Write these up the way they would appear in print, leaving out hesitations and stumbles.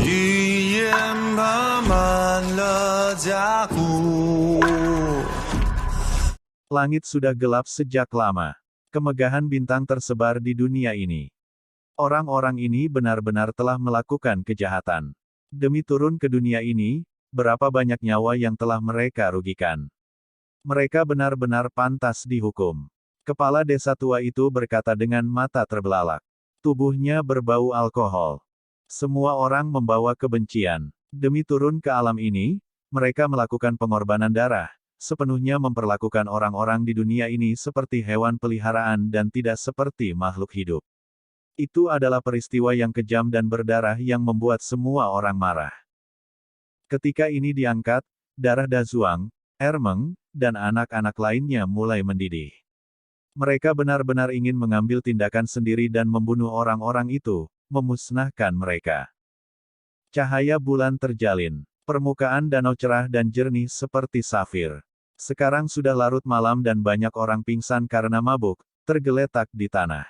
语言爬满了甲骨。Langit sudah gelap sejak lama. Kemegahan bintang tersebar di dunia ini. Orang-orang ini benar-benar telah melakukan kejahatan. Demi turun ke dunia ini, berapa banyak nyawa yang telah mereka rugikan. Mereka benar-benar pantas dihukum. Kepala desa tua itu berkata dengan mata terbelalak. Tubuhnya berbau alkohol. Semua orang membawa kebencian. Demi turun ke alam ini, mereka melakukan pengorbanan darah, sepenuhnya memperlakukan orang-orang di dunia ini seperti hewan peliharaan dan tidak seperti makhluk hidup. Itu adalah peristiwa yang kejam dan berdarah yang membuat semua orang marah. Ketika ini diangkat, darah Dazuang, Ermeng, dan anak-anak lainnya mulai mendidih. Mereka benar-benar ingin mengambil tindakan sendiri dan membunuh orang-orang itu, memusnahkan mereka. Cahaya bulan terjalin. Permukaan danau cerah dan jernih seperti safir. Sekarang sudah larut malam dan banyak orang pingsan karena mabuk, tergeletak di tanah.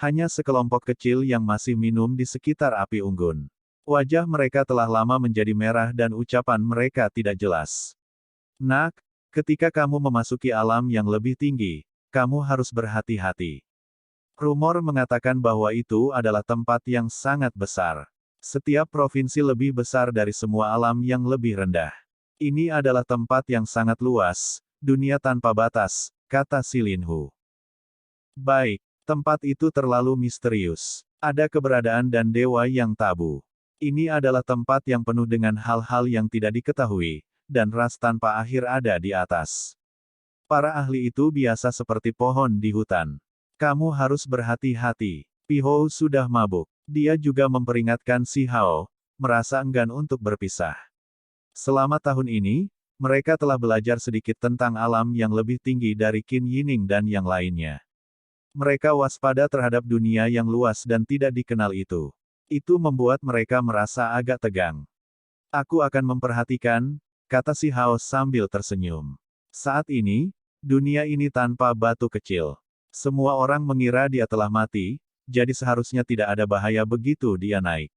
Hanya sekelompok kecil yang masih minum di sekitar api unggun. Wajah mereka telah lama menjadi merah dan ucapan mereka tidak jelas. Nak, ketika kamu memasuki alam yang lebih tinggi, kamu harus berhati-hati. Rumor mengatakan bahwa itu adalah tempat yang sangat besar. Setiap provinsi lebih besar dari semua alam yang lebih rendah. Ini adalah tempat yang sangat luas, dunia tanpa batas, kata Silinhu. Baik, tempat itu terlalu misterius. Ada keberadaan dan dewa yang tabu. Ini adalah tempat yang penuh dengan hal-hal yang tidak diketahui, dan ras tanpa akhir ada di atas. Para ahli itu biasa seperti pohon di hutan. Kamu harus berhati-hati. Pihou sudah mabuk. Dia juga memperingatkan si Hao, merasa enggan untuk berpisah. Selama tahun ini, mereka telah belajar sedikit tentang alam yang lebih tinggi dari Qin Yining dan yang lainnya. Mereka waspada terhadap dunia yang luas dan tidak dikenal itu. Itu membuat mereka merasa agak tegang. Aku akan memperhatikan, kata si Hao sambil tersenyum. Saat ini, dunia ini tanpa batu kecil. Semua orang mengira dia telah mati, jadi seharusnya tidak ada bahaya begitu dia naik.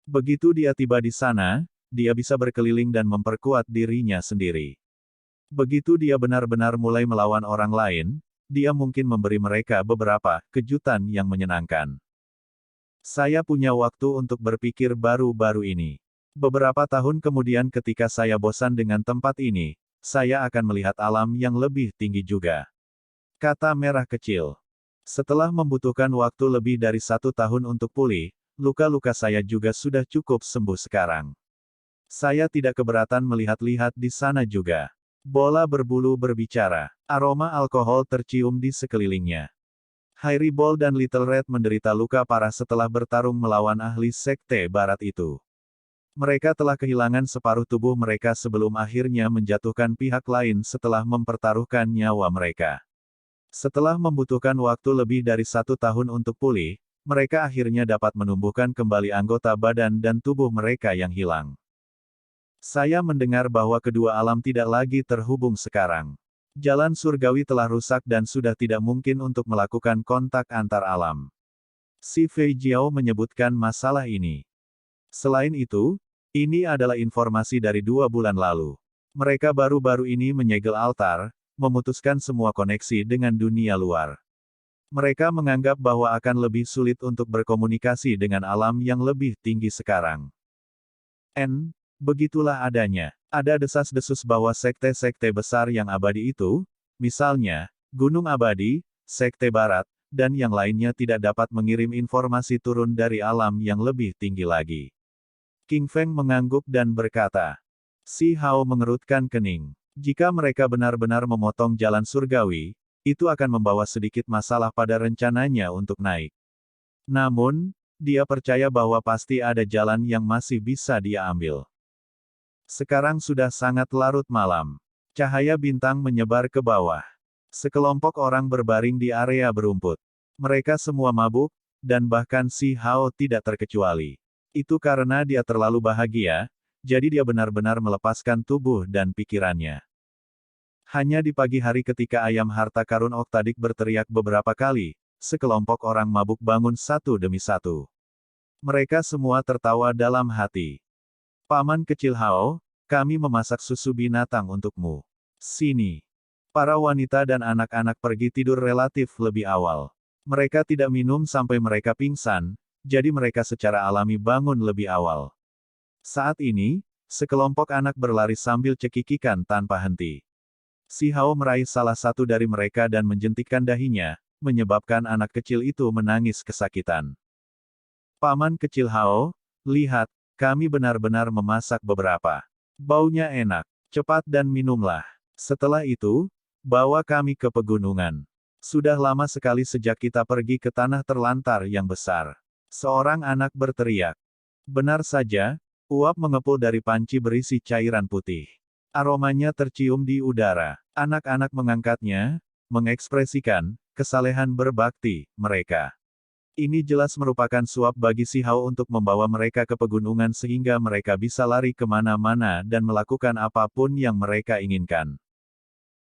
Begitu dia tiba di sana, dia bisa berkeliling dan memperkuat dirinya sendiri. Begitu dia benar-benar mulai melawan orang lain, dia mungkin memberi mereka beberapa kejutan yang menyenangkan. Saya punya waktu untuk berpikir baru-baru ini. Beberapa tahun kemudian ketika saya bosan dengan tempat ini, saya akan melihat alam yang lebih tinggi juga. Kata merah kecil. Setelah membutuhkan waktu lebih dari 1 tahun untuk pulih, luka-luka saya juga sudah cukup sembuh sekarang. Saya tidak keberatan melihat-lihat di sana juga. Bola berbulu berbicara. Aroma alkohol tercium di sekelilingnya. Hairibol dan Little Red menderita luka parah setelah bertarung melawan ahli sekte barat itu. Mereka telah kehilangan separuh tubuh mereka sebelum akhirnya menjatuhkan pihak lain setelah mempertaruhkan nyawa mereka. Setelah membutuhkan waktu lebih dari 1 tahun untuk pulih, mereka akhirnya dapat menumbuhkan kembali anggota badan dan tubuh mereka yang hilang. Saya mendengar bahwa kedua alam tidak lagi terhubung sekarang. Jalan surgawi telah rusak dan sudah tidak mungkin untuk melakukan kontak antar alam. Si Fei Jiao menyebutkan masalah ini. Selain itu, ini adalah informasi dari 2 bulan lalu. Mereka baru-baru ini menyegel altar, memutuskan semua koneksi dengan dunia luar. Mereka menganggap bahwa akan lebih sulit untuk berkomunikasi dengan alam yang lebih tinggi sekarang. Begitulah adanya. Ada desas-desus bahwa sekte-sekte besar yang abadi itu, misalnya, Gunung Abadi, Sekte Barat, dan yang lainnya tidak dapat mengirim informasi turun dari alam yang lebih tinggi lagi. King Feng mengangguk dan berkata. Si Hao mengerutkan kening. Jika mereka benar-benar memotong jalan surgawi, itu akan membawa sedikit masalah pada rencananya untuk naik. Namun, dia percaya bahwa pasti ada jalan yang masih bisa dia ambil. Sekarang sudah sangat larut malam. Cahaya bintang menyebar ke bawah. Sekelompok orang berbaring di area berumput. Mereka semua mabuk, dan bahkan si Hao tidak terkecuali. Itu karena dia terlalu bahagia, jadi dia benar-benar melepaskan tubuh dan pikirannya. Hanya di pagi hari ketika ayam harta karun Oktadik berteriak beberapa kali, sekelompok orang mabuk bangun satu demi satu. Mereka semua tertawa dalam hati. Paman kecil Hao, kami memasak susu binatang untukmu. Sini. Para wanita dan anak-anak pergi tidur relatif lebih awal. Mereka tidak minum sampai mereka pingsan, jadi mereka secara alami bangun lebih awal. Saat ini, sekelompok anak berlari sambil cekikikan tanpa henti. Si Hao meraih salah satu dari mereka dan menjentikkan dahinya, menyebabkan anak kecil itu menangis kesakitan. Paman kecil Hao, lihat, kami benar-benar memasak beberapa. Baunya enak. Cepat dan minumlah. Setelah itu, bawa kami ke pegunungan. Sudah lama sekali sejak kita pergi ke tanah terlantar yang besar. Seorang anak berteriak. Benar saja, uap mengepul dari panci berisi cairan putih. Aromanya tercium di udara. Anak-anak mengangkatnya, mengekspresikan kesalehan berbakti mereka. Ini jelas merupakan suap bagi si Hao untuk membawa mereka ke pegunungan sehingga mereka bisa lari kemana-mana dan melakukan apapun yang mereka inginkan.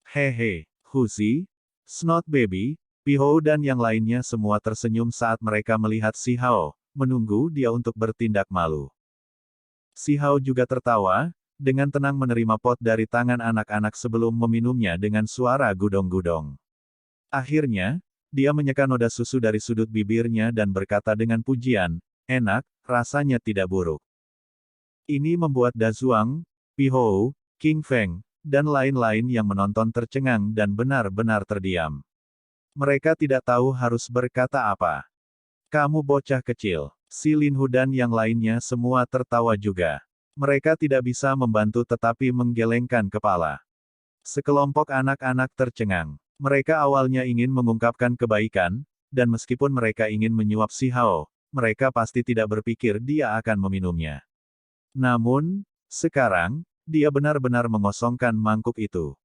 Hehe, Husi, Snot Baby, Pihou dan yang lainnya semua tersenyum saat mereka melihat si Hao, menunggu dia untuk bertindak malu. Si Hao juga tertawa, dengan tenang menerima pot dari tangan anak-anak sebelum meminumnya dengan suara gudong-gudong. Akhirnya, dia menyeka noda susu dari sudut bibirnya dan berkata dengan pujian, enak, rasanya tidak buruk. Ini membuat Dazuang, Pihou, King Feng, dan lain-lain yang menonton tercengang dan benar-benar terdiam. Mereka tidak tahu harus berkata apa. Kamu bocah kecil. Si Linhu dan yang lainnya semua tertawa juga. Mereka tidak bisa membantu tetapi menggelengkan kepala. Sekelompok anak-anak tercengang. Mereka awalnya ingin mengungkapkan kebaikan, dan meskipun mereka ingin menyuap si Hao, mereka pasti tidak berpikir dia akan meminumnya. Namun, sekarang, dia benar-benar mengosongkan mangkuk itu.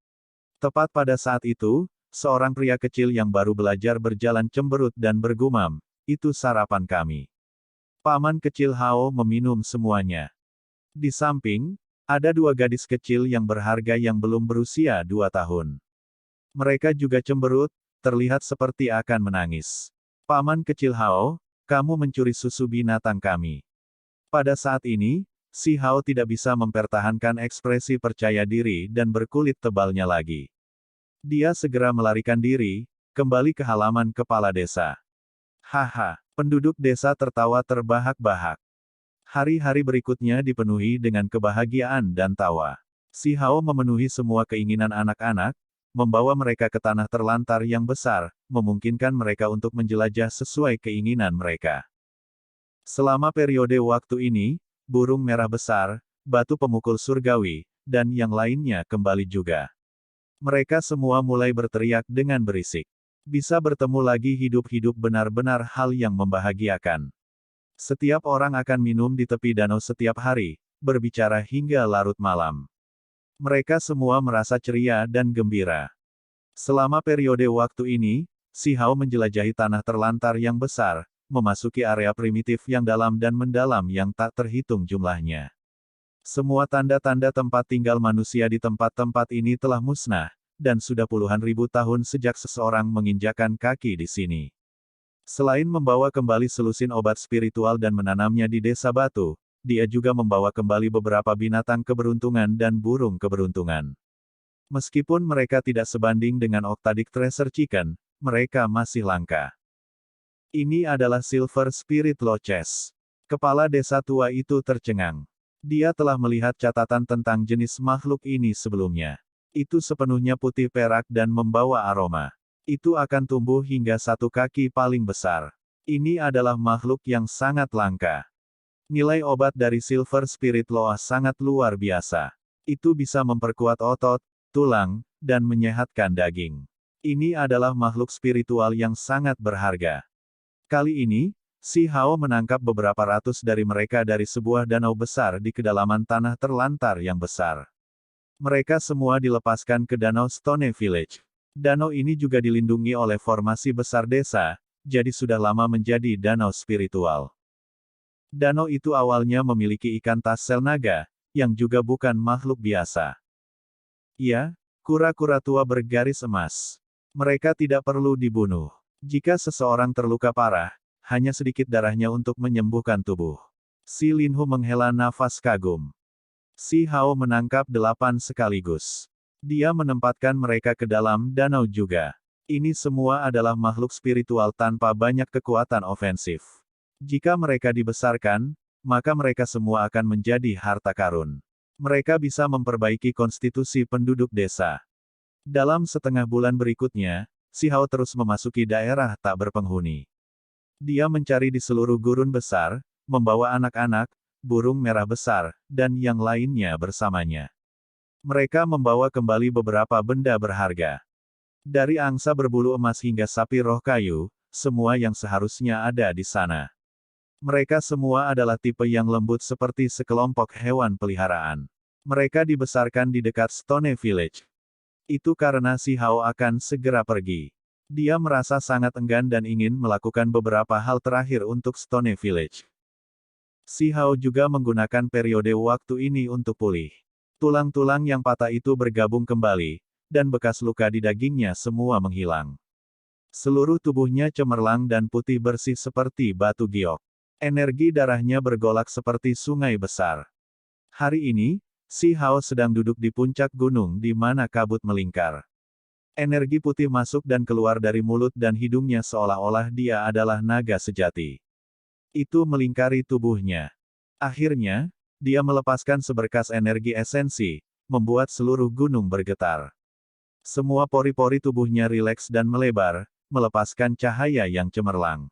Tepat pada saat itu, seorang pria kecil yang baru belajar berjalan cemberut dan bergumam, itu sarapan kami. Paman kecil Hao meminum semuanya. Di samping, ada dua gadis kecil yang berharga yang belum berusia 2 tahun. Mereka juga cemberut, terlihat seperti akan menangis. Paman kecil Hao, kamu mencuri susu binatang kami. Pada saat ini, si Hao tidak bisa mempertahankan ekspresi percaya diri dan berkulit tebalnya lagi. Dia segera melarikan diri, kembali ke halaman kepala desa. Haha, penduduk desa tertawa terbahak-bahak. Hari-hari berikutnya dipenuhi dengan kebahagiaan dan tawa. Si Hao memenuhi semua keinginan anak-anak, membawa mereka ke tanah terlantar yang besar, memungkinkan mereka untuk menjelajah sesuai keinginan mereka. Selama periode waktu ini, burung merah besar, batu pemukul surgawi, dan yang lainnya kembali juga. Mereka semua mulai berteriak dengan berisik. Bisa bertemu lagi hidup-hidup benar-benar hal yang membahagiakan. Setiap orang akan minum di tepi danau setiap hari, berbicara hingga larut malam. Mereka semua merasa ceria dan gembira. Selama periode waktu ini, si Hao menjelajahi tanah terlantar yang besar, memasuki area primitif yang dalam dan mendalam yang tak terhitung jumlahnya. Semua tanda-tanda tempat tinggal manusia di tempat-tempat ini telah musnah, dan sudah puluhan ribu tahun sejak seseorang menginjakan kaki di sini. Selain membawa kembali selusin obat spiritual dan menanamnya di desa batu, dia juga membawa kembali beberapa binatang keberuntungan dan burung keberuntungan. Meskipun mereka tidak sebanding dengan Octadic Treasure Chicken, mereka masih langka. Ini adalah Silver Spirit Loches. Kepala desa tua itu tercengang. Dia telah melihat catatan tentang jenis makhluk ini sebelumnya. Itu sepenuhnya putih perak dan membawa aroma. Itu akan tumbuh hingga 1 kaki paling besar. Ini adalah makhluk yang sangat langka. Nilai obat dari Silver Spirit Loa sangat luar biasa. Itu bisa memperkuat otot, tulang, dan menyehatkan daging. Ini adalah makhluk spiritual yang sangat berharga. Kali ini, si Hao menangkap beberapa ratus dari mereka dari sebuah danau besar di kedalaman tanah terlantar yang besar. Mereka semua dilepaskan ke Danau Stone Village. Danau ini juga dilindungi oleh formasi besar desa, jadi sudah lama menjadi danau spiritual. Danau itu awalnya memiliki ikan tassel naga, yang juga bukan makhluk biasa. Ya, kura-kura tua bergaris emas. Mereka tidak perlu dibunuh. Jika seseorang terluka parah, hanya sedikit darahnya untuk menyembuhkan tubuh. Si Linhu menghela nafas kagum. Si Hao menangkap 8 sekaligus. Dia menempatkan mereka ke dalam danau juga. Ini semua adalah makhluk spiritual tanpa banyak kekuatan ofensif. Jika mereka dibesarkan, maka mereka semua akan menjadi harta karun. Mereka bisa memperbaiki konstitusi penduduk desa. Dalam setengah bulan berikutnya, si Hao terus memasuki daerah tak berpenghuni. Dia mencari di seluruh gurun besar, membawa anak-anak, burung merah besar, dan yang lainnya bersamanya. Mereka membawa kembali beberapa benda berharga. Dari angsa berbulu emas hingga sapi roh kayu, semua yang seharusnya ada di sana. Mereka semua adalah tipe yang lembut seperti sekelompok hewan peliharaan. Mereka dibesarkan di dekat Stone Village. Itu karena si Hao akan segera pergi. Dia merasa sangat enggan dan ingin melakukan beberapa hal terakhir untuk Stone Village. Si Hao juga menggunakan periode waktu ini untuk pulih. Tulang-tulang yang patah itu bergabung kembali, dan bekas luka di dagingnya semua menghilang. Seluruh tubuhnya cemerlang dan putih bersih seperti batu giok. Energi darahnya bergolak seperti sungai besar. Hari ini, si Hao sedang duduk di puncak gunung di mana kabut melingkar. Energi putih masuk dan keluar dari mulut dan hidungnya seolah-olah dia adalah naga sejati. Itu melingkari tubuhnya. Akhirnya, dia melepaskan seberkas energi esensi, membuat seluruh gunung bergetar. Semua pori-pori tubuhnya rileks dan melebar, melepaskan cahaya yang cemerlang.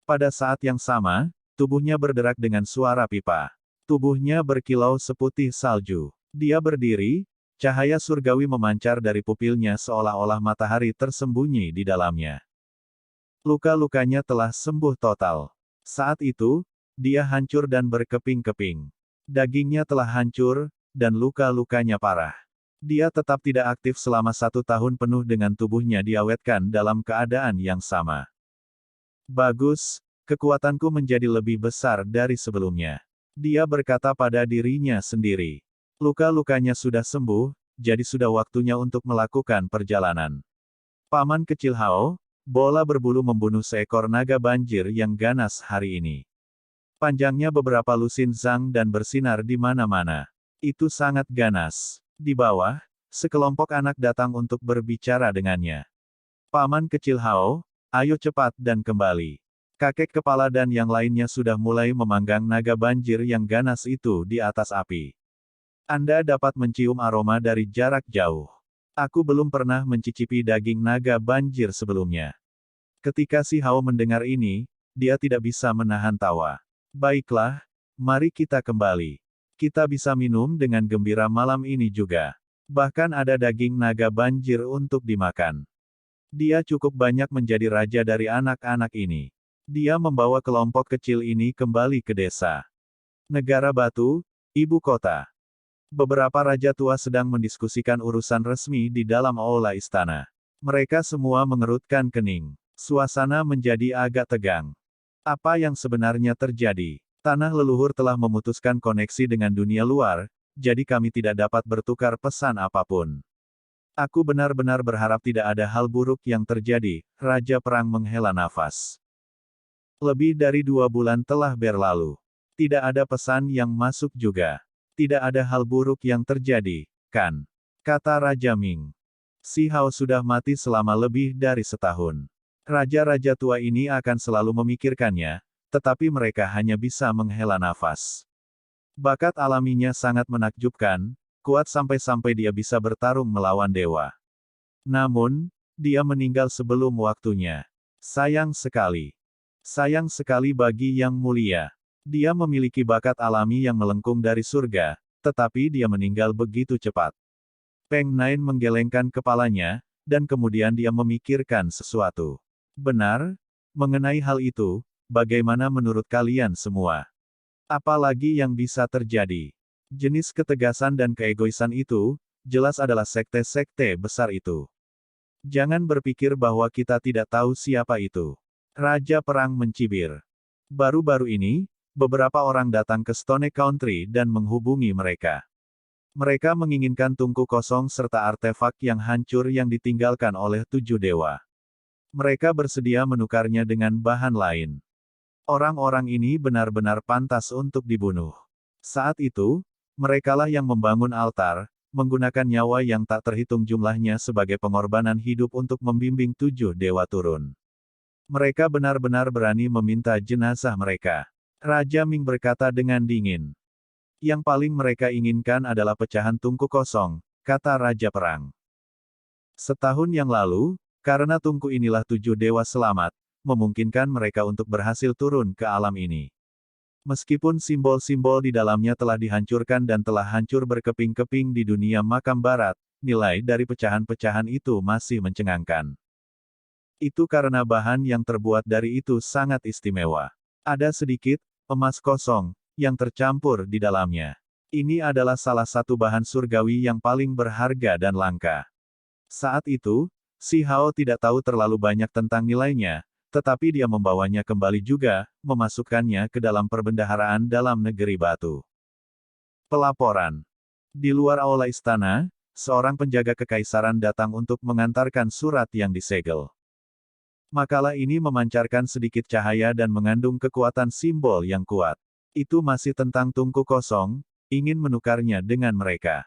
Pada saat yang sama, tubuhnya berderak dengan suara pipa. Tubuhnya berkilau seputih salju. Dia berdiri, cahaya surgawi memancar dari pupilnya seolah-olah matahari tersembunyi di dalamnya. Luka-lukanya telah sembuh total. Saat itu, dia hancur dan berkeping-keping. Dagingnya telah hancur, dan luka-lukanya parah. Dia tetap tidak aktif selama 1 tahun penuh dengan tubuhnya diawetkan dalam keadaan yang sama. Bagus, kekuatanku menjadi lebih besar dari sebelumnya. Dia berkata pada dirinya sendiri. Luka-lukanya sudah sembuh, jadi sudah waktunya untuk melakukan perjalanan. Paman kecil Hao, bola berbulu membunuh seekor naga banjir yang ganas hari ini. Panjangnya beberapa lusin zang dan bersinar di mana-mana. Itu sangat ganas. Di bawah, sekelompok anak datang untuk berbicara dengannya. Paman kecil Hao, ayo cepat dan kembali. Kakek kepala dan yang lainnya sudah mulai memanggang naga banjir yang ganas itu di atas api. Anda dapat mencium aroma dari jarak jauh. Aku belum pernah mencicipi daging naga banjir sebelumnya. Ketika si Hao mendengar ini, dia tidak bisa menahan tawa. Baiklah, mari kita kembali. Kita bisa minum dengan gembira malam ini juga. Bahkan ada daging naga banjir untuk dimakan. Dia cukup banyak menjadi raja dari anak-anak ini. Dia membawa kelompok kecil ini kembali ke desa. Negara Batu, ibu kota. Beberapa raja tua sedang mendiskusikan urusan resmi di dalam aula istana. Mereka semua mengerutkan kening. Suasana menjadi agak tegang. Apa yang sebenarnya terjadi? Tanah leluhur telah memutuskan koneksi dengan dunia luar, jadi kami tidak dapat bertukar pesan apapun. Aku benar-benar berharap tidak ada hal buruk yang terjadi, Raja Perang menghela nafas. Lebih dari 2 bulan telah berlalu. Tidak ada pesan yang masuk juga. Tidak ada hal buruk yang terjadi, kan? Kata Raja Ming. Si Hao sudah mati selama lebih dari setahun. Raja-raja tua ini akan selalu memikirkannya, tetapi mereka hanya bisa menghela nafas. Bakat alaminya sangat menakjubkan, kuat sampai-sampai dia bisa bertarung melawan dewa. Namun, dia meninggal sebelum waktunya. Sayang sekali. Sayang sekali bagi Yang Mulia. Dia memiliki bakat alami yang melengkung dari surga, tetapi dia meninggal begitu cepat. Peng Nain menggelengkan kepalanya, dan kemudian dia memikirkan sesuatu. Benar? Mengenai hal itu, bagaimana menurut kalian semua? Apalagi yang bisa terjadi? Jenis ketegasan dan keegoisan itu, jelas adalah sekte-sekte besar itu. Jangan berpikir bahwa kita tidak tahu siapa itu. Raja Perang mencibir. Baru-baru ini, beberapa orang datang ke Stone Country dan menghubungi mereka. Mereka menginginkan tungku kosong serta artefak yang hancur yang ditinggalkan oleh 7 dewa. Mereka bersedia menukarnya dengan bahan lain. Orang-orang ini benar-benar pantas untuk dibunuh. Saat itu, merekalah yang membangun altar, menggunakan nyawa yang tak terhitung jumlahnya sebagai pengorbanan hidup untuk membimbing 7 dewa turun. Mereka benar-benar berani meminta jenazah mereka. Raja Ming berkata dengan dingin. Yang paling mereka inginkan adalah pecahan tungku kosong, kata Raja Perang. Setahun yang lalu, karena tungku inilah 7 dewa selamat, memungkinkan mereka untuk berhasil turun ke alam ini. Meskipun simbol-simbol di dalamnya telah dihancurkan dan telah hancur berkeping-keping di dunia makam barat, nilai dari pecahan-pecahan itu masih mencengangkan. Itu karena bahan yang terbuat dari itu sangat istimewa. Ada sedikit emas kosong yang tercampur di dalamnya. Ini adalah salah satu bahan surgawi yang paling berharga dan langka. Saat itu, Si Hao tidak tahu terlalu banyak tentang nilainya, tetapi dia membawanya kembali juga, memasukkannya ke dalam perbendaharaan dalam negeri batu. Pelaporan. Di luar aula istana, seorang penjaga kekaisaran datang untuk mengantarkan surat yang disegel. Makalah ini memancarkan sedikit cahaya dan mengandung kekuatan simbol yang kuat. Itu masih tentang tungku kosong, ingin menukarnya dengan mereka.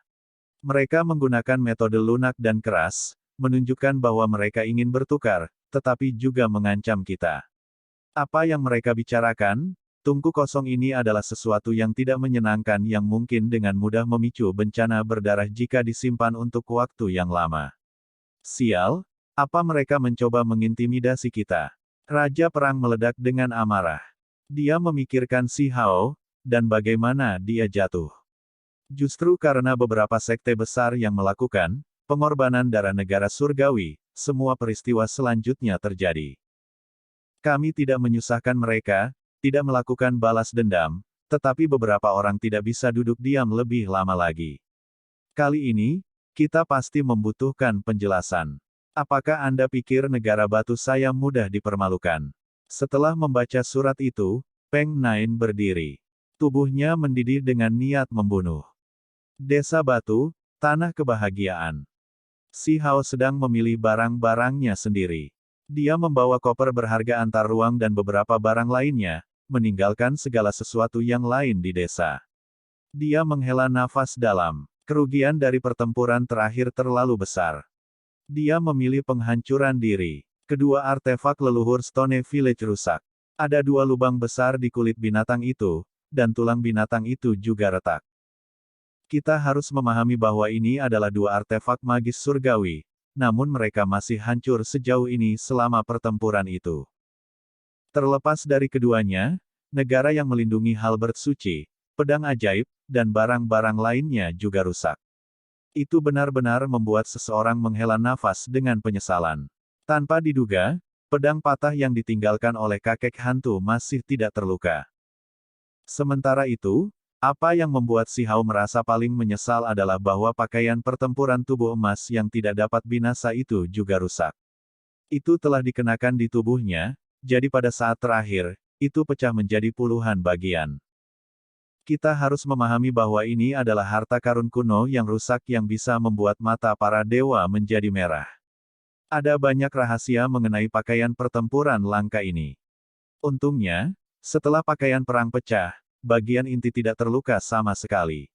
Mereka menggunakan metode lunak dan keras, menunjukkan bahwa mereka ingin bertukar, tetapi juga mengancam kita. Apa yang mereka bicarakan? Tungku kosong ini adalah sesuatu yang tidak menyenangkan yang mungkin dengan mudah memicu bencana berdarah jika disimpan untuk waktu yang lama. Sial, apa mereka mencoba mengintimidasi kita? Raja Perang meledak dengan amarah. Dia memikirkan Si Hao, dan bagaimana dia jatuh. Justru karena beberapa sekte besar yang melakukan pengorbanan darah negara surgawi, semua peristiwa selanjutnya terjadi. Kami tidak menyusahkan mereka, tidak melakukan balas dendam, tetapi beberapa orang tidak bisa duduk diam lebih lama lagi. Kali ini, kita pasti membutuhkan penjelasan. Apakah Anda pikir negara batu saya mudah dipermalukan? Setelah membaca surat itu, Peng Nain berdiri. Tubuhnya mendidih dengan niat membunuh. Desa batu, tanah kebahagiaan. Si Hao sedang memilih barang-barangnya sendiri. Dia membawa koper berharga antar ruang dan beberapa barang lainnya, meninggalkan segala sesuatu yang lain di desa. Dia menghela nafas dalam. Kerugian dari pertempuran terakhir terlalu besar. Dia memilih penghancuran diri. Kedua artefak leluhur Stone Village rusak. Ada 2 lubang besar di kulit binatang itu, dan tulang binatang itu juga retak. Kita harus memahami bahwa ini adalah 2 artefak magis surgawi, namun mereka masih hancur sejauh ini selama pertempuran itu. Terlepas dari keduanya, negara yang melindungi Halberd suci, pedang ajaib, dan barang-barang lainnya juga rusak. Itu benar-benar membuat seseorang menghela nafas dengan penyesalan. Tanpa diduga, pedang patah yang ditinggalkan oleh kakek hantu masih tidak terluka. Sementara itu, apa yang membuat Si Hao merasa paling menyesal adalah bahwa pakaian pertempuran tubuh emas yang tidak dapat binasa itu juga rusak. Itu telah dikenakan di tubuhnya, jadi pada saat terakhir, itu pecah menjadi puluhan bagian. Kita harus memahami bahwa ini adalah harta karun kuno yang rusak yang bisa membuat mata para dewa menjadi merah. Ada banyak rahasia mengenai pakaian pertempuran langka ini. Untungnya, setelah pakaian perang pecah, bagian inti tidak terluka sama sekali.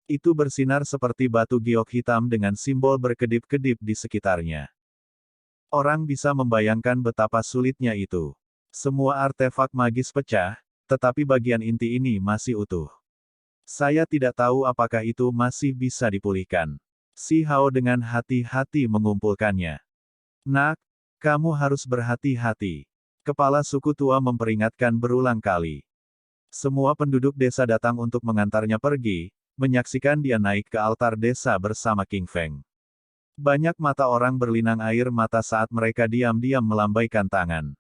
Itu bersinar seperti batu giok hitam dengan simbol berkedip-kedip di sekitarnya. Orang bisa membayangkan betapa sulitnya itu. Semua artefak magis pecah, tetapi bagian inti ini masih utuh. Saya tidak tahu apakah itu masih bisa dipulihkan. Si Hao dengan hati-hati mengumpulkannya. Nak, kamu harus berhati-hati. Kepala suku tua memperingatkan berulang kali. Semua penduduk desa datang untuk mengantarnya pergi, menyaksikan dia naik ke altar desa bersama King Feng. Banyak mata orang berlinang air mata saat mereka diam-diam melambaikan tangan.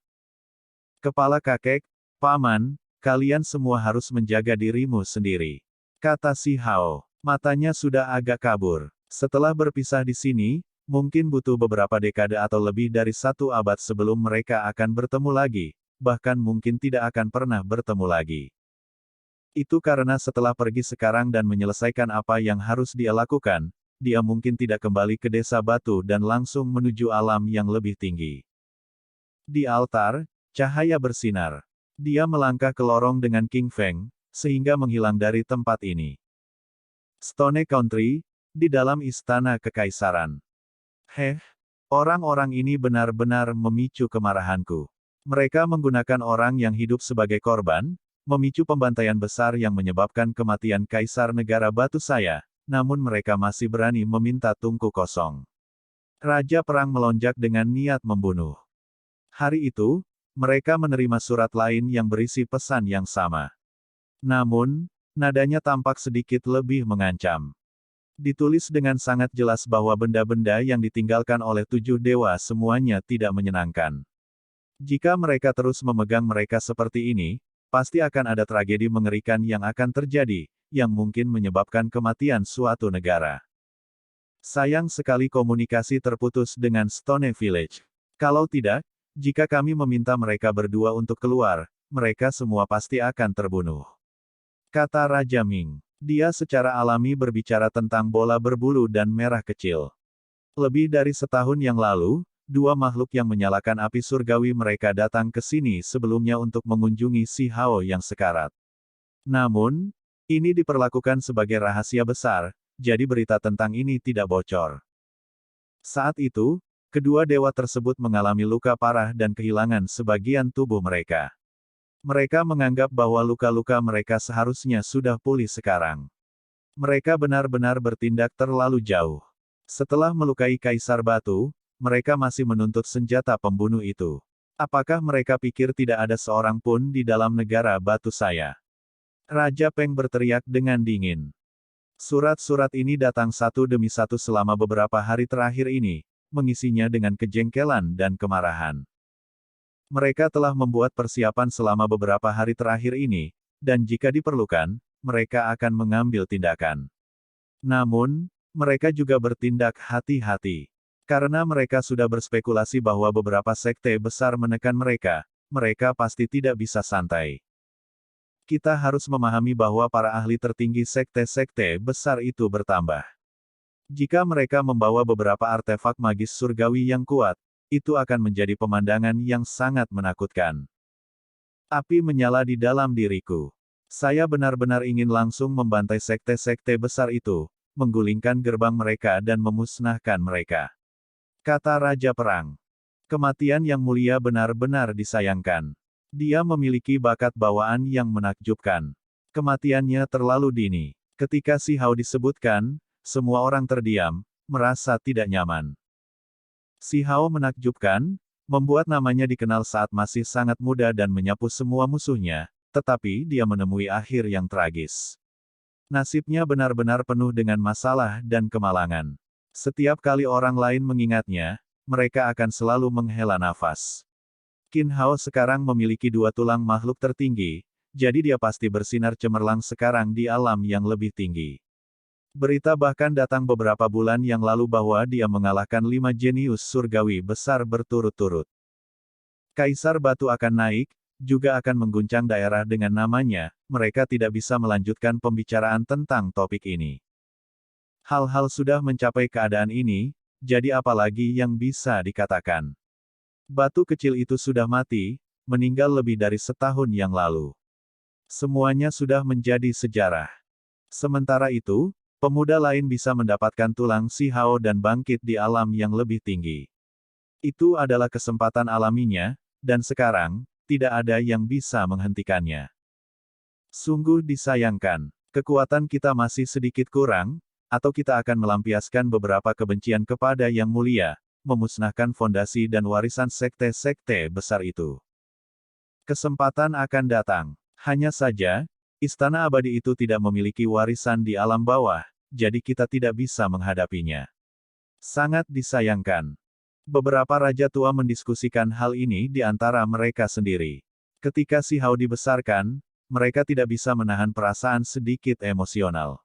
Kepala kakek, paman, kalian semua harus menjaga dirimu sendiri, kata Si Hao. Matanya sudah agak kabur. Setelah berpisah di sini, mungkin butuh beberapa dekade atau lebih dari 1 abad sebelum mereka akan bertemu lagi, bahkan mungkin tidak akan pernah bertemu lagi. Itu karena setelah pergi sekarang dan menyelesaikan apa yang harus dia lakukan, dia mungkin tidak kembali ke desa batu dan langsung menuju alam yang lebih tinggi. Di altar, cahaya bersinar. Dia melangkah ke lorong dengan King Feng, sehingga menghilang dari tempat ini. Stone Country, di dalam istana kekaisaran. Orang-orang ini benar-benar memicu kemarahanku. Mereka menggunakan orang yang hidup sebagai korban, memicu pembantaian besar yang menyebabkan kematian Kaisar Negara Batu saya, namun mereka masih berani meminta tungku kosong. Raja Perang melonjak dengan niat membunuh. Hari itu, mereka menerima surat lain yang berisi pesan yang sama. Namun, nadanya tampak sedikit lebih mengancam. Ditulis dengan sangat jelas bahwa benda-benda yang ditinggalkan oleh 7 dewa semuanya tidak menyenangkan. Jika mereka terus memegang mereka seperti ini, pasti akan ada tragedi mengerikan yang akan terjadi, yang mungkin menyebabkan kematian suatu negara. Sayang sekali komunikasi terputus dengan Stone Village. Kalau tidak, jika kami meminta mereka berdua untuk keluar, mereka semua pasti akan terbunuh. Kata Raja Ming. Dia secara alami berbicara tentang bola berbulu dan merah kecil. Lebih dari setahun yang lalu, dua makhluk yang menyalakan api surgawi mereka datang ke sini sebelumnya untuk mengunjungi si Hao yang sekarat. Namun, ini diperlakukan sebagai rahasia besar, jadi berita tentang ini tidak bocor. Saat itu, kedua dewa tersebut mengalami luka parah dan kehilangan sebagian tubuh mereka. Mereka menganggap bahwa luka-luka mereka seharusnya sudah pulih sekarang. Mereka benar-benar bertindak terlalu jauh. Setelah melukai Kaisar Batu, mereka masih menuntut senjata pembunuh itu. Apakah mereka pikir tidak ada seorang pun di dalam negara Batu saya? Raja Peng berteriak dengan dingin. Surat-surat ini datang satu demi satu selama beberapa hari terakhir ini, mengisinya dengan kejengkelan dan kemarahan. Mereka telah membuat persiapan selama beberapa hari terakhir ini, dan jika diperlukan, mereka akan mengambil tindakan. Namun, mereka juga bertindak hati-hati. Karena mereka sudah berspekulasi bahwa beberapa sekte besar menekan mereka, mereka pasti tidak bisa santai. Kita harus memahami bahwa para ahli tertinggi sekte-sekte besar itu bertambah. Jika mereka membawa beberapa artefak magis surgawi yang kuat, itu akan menjadi pemandangan yang sangat menakutkan. Api menyala di dalam diriku. Saya benar-benar ingin langsung membantai sekte-sekte besar itu, menggulingkan gerbang mereka dan memusnahkan mereka. Kata Raja Perang. Kematian yang mulia benar-benar disayangkan. Dia memiliki bakat bawaan yang menakjubkan. Kematiannya terlalu dini. Ketika si Hao disebutkan, semua orang terdiam, merasa tidak nyaman. Si Hao menakjubkan, membuat namanya dikenal saat masih sangat muda dan menyapu semua musuhnya, tetapi dia menemui akhir yang tragis. Nasibnya benar-benar penuh dengan masalah dan kemalangan. Setiap kali orang lain mengingatnya, mereka akan selalu menghela nafas. Qin Hao sekarang memiliki 2 tulang makhluk tertinggi, jadi dia pasti bersinar cemerlang sekarang di alam yang lebih tinggi. Berita bahkan datang beberapa bulan yang lalu bahwa dia mengalahkan 5 jenius surgawi besar berturut-turut. Kaisar Batu akan naik, juga akan mengguncang daerah dengan namanya, mereka tidak bisa melanjutkan pembicaraan tentang topik ini. Hal-hal sudah mencapai keadaan ini, jadi apalagi yang bisa dikatakan. Batu kecil itu sudah mati, meninggal lebih dari setahun yang lalu. Semuanya sudah menjadi sejarah. Sementara itu, pemuda lain bisa mendapatkan tulang si Hao dan bangkit di alam yang lebih tinggi. Itu adalah kesempatan alaminya, dan sekarang, tidak ada yang bisa menghentikannya. Sungguh disayangkan, kekuatan kita masih sedikit kurang, atau kita akan melampiaskan beberapa kebencian kepada Yang Mulia, memusnahkan fondasi dan warisan sekte-sekte besar itu. Kesempatan akan datang. Hanya saja, Istana Abadi itu tidak memiliki warisan di alam bawah, jadi kita tidak bisa menghadapinya. Sangat disayangkan. Beberapa raja tua mendiskusikan hal ini di antara mereka sendiri. Ketika si Hao dibesarkan, mereka tidak bisa menahan perasaan sedikit emosional.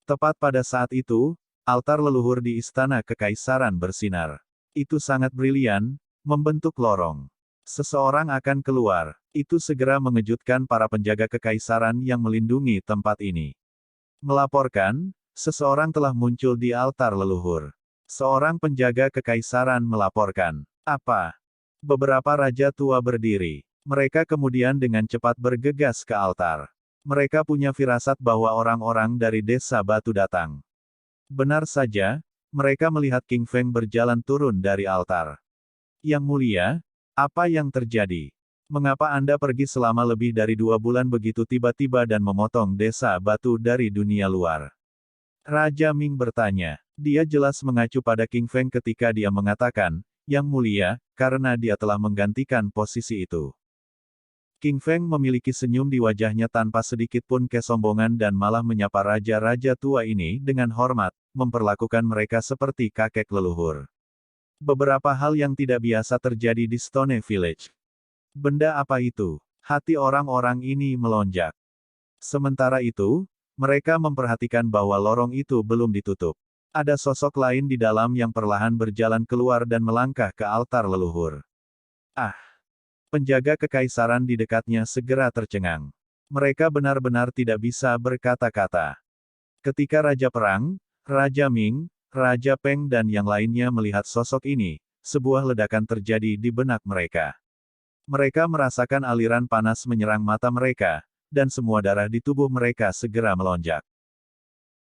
Tepat pada saat itu, altar leluhur di Istana Kekaisaran bersinar. Itu sangat brilian, membentuk lorong. Seseorang akan keluar. Itu segera mengejutkan para penjaga kekaisaran yang melindungi tempat ini. Melaporkan, seseorang telah muncul di altar leluhur. Seorang penjaga kekaisaran melaporkan. Apa? Beberapa raja tua berdiri. Mereka kemudian dengan cepat bergegas ke altar. Mereka punya firasat bahwa orang-orang dari desa batu datang. Benar saja, mereka melihat King Feng berjalan turun dari altar. Yang mulia, apa yang terjadi? Mengapa Anda pergi selama lebih dari 2 bulan begitu tiba-tiba dan memotong desa batu dari dunia luar? Raja Ming bertanya. Dia jelas mengacu pada King Feng ketika dia mengatakan, Yang mulia, karena dia telah menggantikan posisi itu. King Feng memiliki senyum di wajahnya tanpa sedikit pun kesombongan dan malah menyapa raja-raja tua ini dengan hormat, memperlakukan mereka seperti kakek leluhur. Beberapa hal yang tidak biasa terjadi di Stone Village. Benda apa itu? Hati orang-orang ini melonjak. Sementara itu, mereka memperhatikan bahwa lorong itu belum ditutup. Ada sosok lain di dalam yang perlahan berjalan keluar dan melangkah ke altar leluhur. Ah! Penjaga kekaisaran di dekatnya segera tercengang. Mereka benar-benar tidak bisa berkata-kata. Ketika Raja Perang, Raja Ming, Raja Peng dan yang lainnya melihat sosok ini, sebuah ledakan terjadi di benak mereka. Mereka merasakan aliran panas menyerang mata mereka, dan semua darah di tubuh mereka segera melonjak.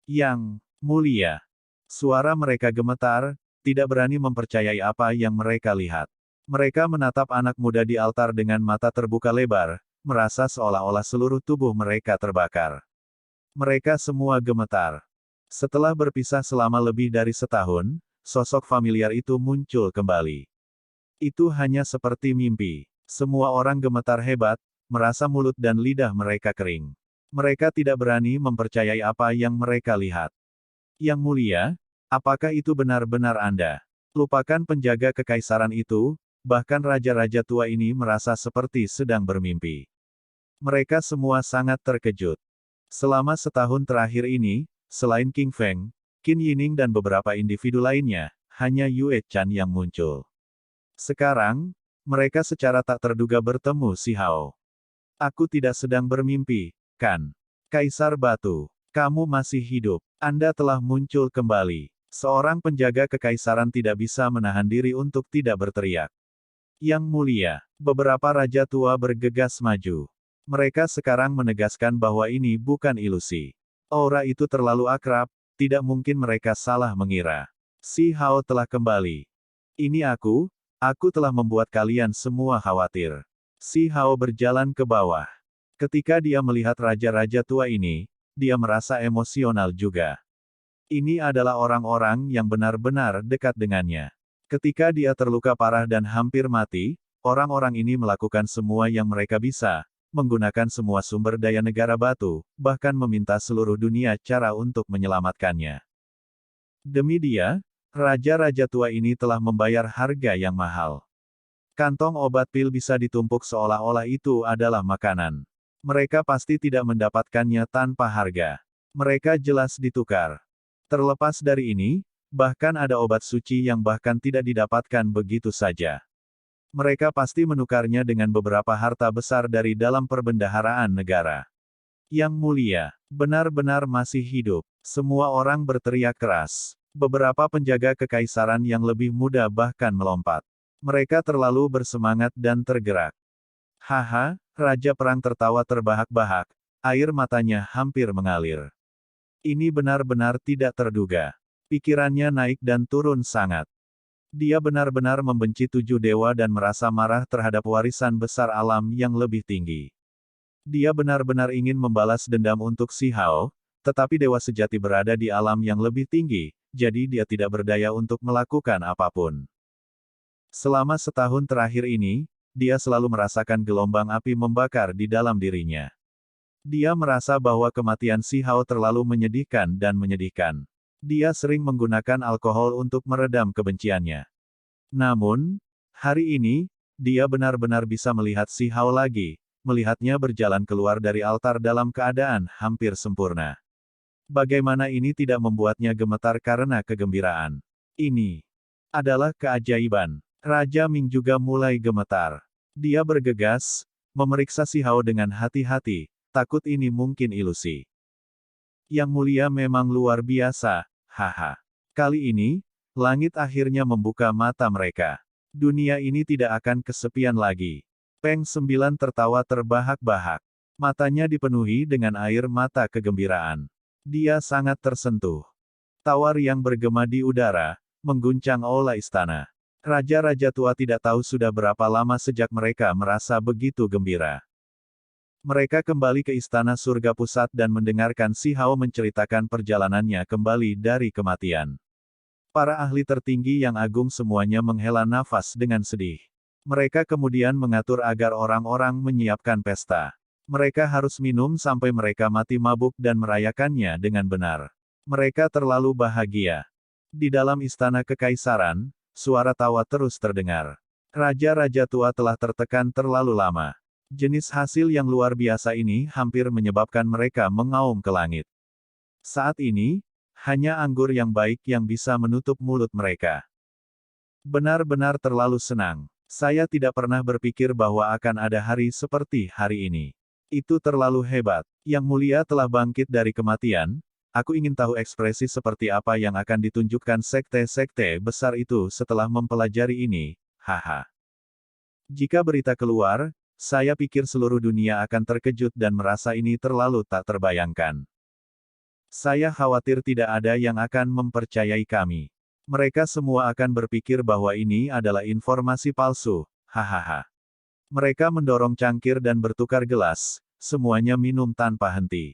Yang mulia. Suara mereka gemetar, tidak berani mempercayai apa yang mereka lihat. Mereka menatap anak muda di altar dengan mata terbuka lebar, merasa seolah-olah seluruh tubuh mereka terbakar. Mereka semua gemetar. Setelah berpisah selama lebih dari setahun, sosok familiar itu muncul kembali. Itu hanya seperti mimpi. Semua orang gemetar hebat, merasa mulut dan lidah mereka kering. Mereka tidak berani mempercayai apa yang mereka lihat. Yang mulia, apakah itu benar-benar Anda? Lupakan penjaga kekaisaran itu. Bahkan raja-raja tua ini merasa seperti sedang bermimpi. Mereka semua sangat terkejut. Selama setahun terakhir ini, selain King Feng, Qin Yining dan beberapa individu lainnya, hanya Yue Chan yang muncul. Sekarang, mereka secara tak terduga bertemu si Hao. Aku tidak sedang bermimpi, kan? Kaisar Batu, kamu masih hidup. Anda telah muncul kembali. Seorang penjaga kekaisaran tidak bisa menahan diri untuk tidak berteriak. Yang mulia, beberapa raja tua bergegas maju. Mereka sekarang menegaskan bahwa ini bukan ilusi. Aura itu terlalu akrab, tidak mungkin mereka salah mengira. Si Hao telah kembali. Ini aku telah membuat kalian semua khawatir. Si Hao berjalan ke bawah. Ketika dia melihat raja-raja tua ini, dia merasa emosional juga. Ini adalah orang-orang yang benar-benar dekat dengannya. Ketika dia terluka parah dan hampir mati, orang-orang ini melakukan semua yang mereka bisa, menggunakan semua sumber daya negara batu, bahkan meminta seluruh dunia cara untuk menyelamatkannya. Demi dia, raja-raja tua ini telah membayar harga yang mahal. Kantong obat pil bisa ditumpuk seolah-olah itu adalah makanan. Mereka pasti tidak mendapatkannya tanpa harga. Mereka jelas ditukar. Terlepas dari ini, bahkan ada obat suci yang bahkan tidak didapatkan begitu saja. Mereka pasti menukarnya dengan beberapa harta besar dari dalam perbendaharaan negara. Yang mulia, benar-benar masih hidup. Semua orang berteriak keras. Beberapa penjaga kekaisaran yang lebih muda bahkan melompat. Mereka terlalu bersemangat dan tergerak. Haha, Raja Perang tertawa terbahak-bahak, air matanya hampir mengalir. Ini benar-benar tidak terduga. Pikirannya naik dan turun sangat. Dia benar-benar membenci 7 dewa dan merasa marah terhadap warisan besar alam yang lebih tinggi. Dia benar-benar ingin membalas dendam untuk si Hao, tetapi dewa sejati berada di alam yang lebih tinggi, jadi dia tidak berdaya untuk melakukan apapun. Selama setahun terakhir ini, dia selalu merasakan gelombang api membakar di dalam dirinya. Dia merasa bahwa kematian si Hao terlalu menyedihkan dan menyedihkan. Dia sering menggunakan alkohol untuk meredam kebenciannya. Namun, hari ini, dia benar-benar bisa melihat si Hao lagi, melihatnya berjalan keluar dari altar dalam keadaan hampir sempurna. Bagaimana ini tidak membuatnya gemetar karena kegembiraan? Ini adalah keajaiban. Raja Ming juga mulai gemetar. Dia bergegas, memeriksa si Hao dengan hati-hati, takut ini mungkin ilusi. Yang mulia memang luar biasa. Haha. Kali ini, langit akhirnya membuka mata mereka. Dunia ini tidak akan kesepian lagi. Peng Sembilan tertawa terbahak-bahak. Matanya dipenuhi dengan air mata kegembiraan. Dia sangat tersentuh. Tawa riang bergema di udara, mengguncang aula istana. Raja-raja tua tidak tahu sudah berapa lama sejak mereka merasa begitu gembira. Mereka kembali ke istana surga pusat dan mendengarkan Si Hao menceritakan perjalanannya kembali dari kematian. Para ahli tertinggi yang agung semuanya menghela nafas dengan sedih. Mereka kemudian mengatur agar orang-orang menyiapkan pesta. Mereka harus minum sampai mereka mati mabuk dan merayakannya dengan benar. Mereka terlalu bahagia. Di dalam istana kekaisaran, suara tawa terus terdengar. Raja-raja tua telah tertekan terlalu lama. Jenis hasil yang luar biasa ini hampir menyebabkan mereka mengaum ke langit. Saat ini, hanya anggur yang baik yang bisa menutup mulut mereka. Benar-benar terlalu senang. Saya tidak pernah berpikir bahwa akan ada hari seperti hari ini. Itu terlalu hebat. Yang mulia telah bangkit dari kematian. Aku ingin tahu ekspresi seperti apa yang akan ditunjukkan sekte-sekte besar itu setelah mempelajari ini. Haha. Jika berita keluar, saya pikir seluruh dunia akan terkejut dan merasa ini terlalu tak terbayangkan. Saya khawatir tidak ada yang akan mempercayai kami. Mereka semua akan berpikir bahwa ini adalah informasi palsu. Hahaha. Mereka mendorong cangkir dan bertukar gelas, semuanya minum tanpa henti.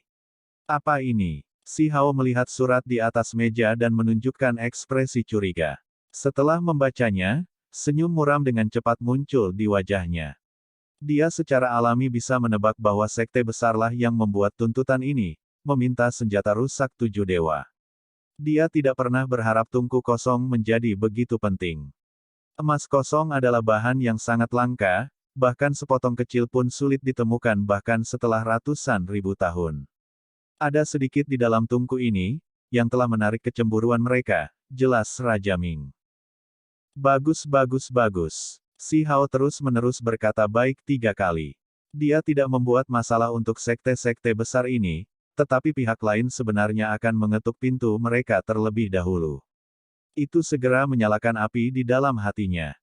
Apa ini? Si Hao melihat surat di atas meja dan menunjukkan ekspresi curiga. Setelah membacanya, senyum muram dengan cepat muncul di wajahnya. Dia secara alami bisa menebak bahwa sekte besarlah yang membuat tuntutan ini, meminta senjata rusak 7 dewa. Dia tidak pernah berharap tungku kosong menjadi begitu penting. Emas kosong adalah bahan yang sangat langka, bahkan sepotong kecil pun sulit ditemukan bahkan setelah ratusan ribu tahun. Ada sedikit di dalam tungku ini, yang telah menarik kecemburuan mereka, jelas Raja Ming. Bagus bagus bagus. Si Hao terus-menerus berkata baik 3 kali. Dia tidak membuat masalah untuk sekte-sekte besar ini, tetapi pihak lain sebenarnya akan mengetuk pintu mereka terlebih dahulu. Itu segera menyalakan api di dalam hatinya.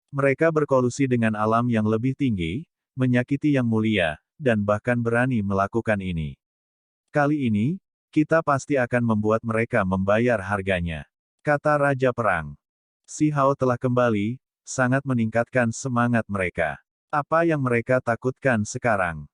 Mereka berkolusi dengan alam yang lebih tinggi, menyakiti yang mulia, dan bahkan berani melakukan ini. Kali ini, kita pasti akan membuat mereka membayar harganya. Kata Raja Perang. Si Hao telah kembali, sangat meningkatkan semangat mereka. Apa yang mereka takutkan sekarang?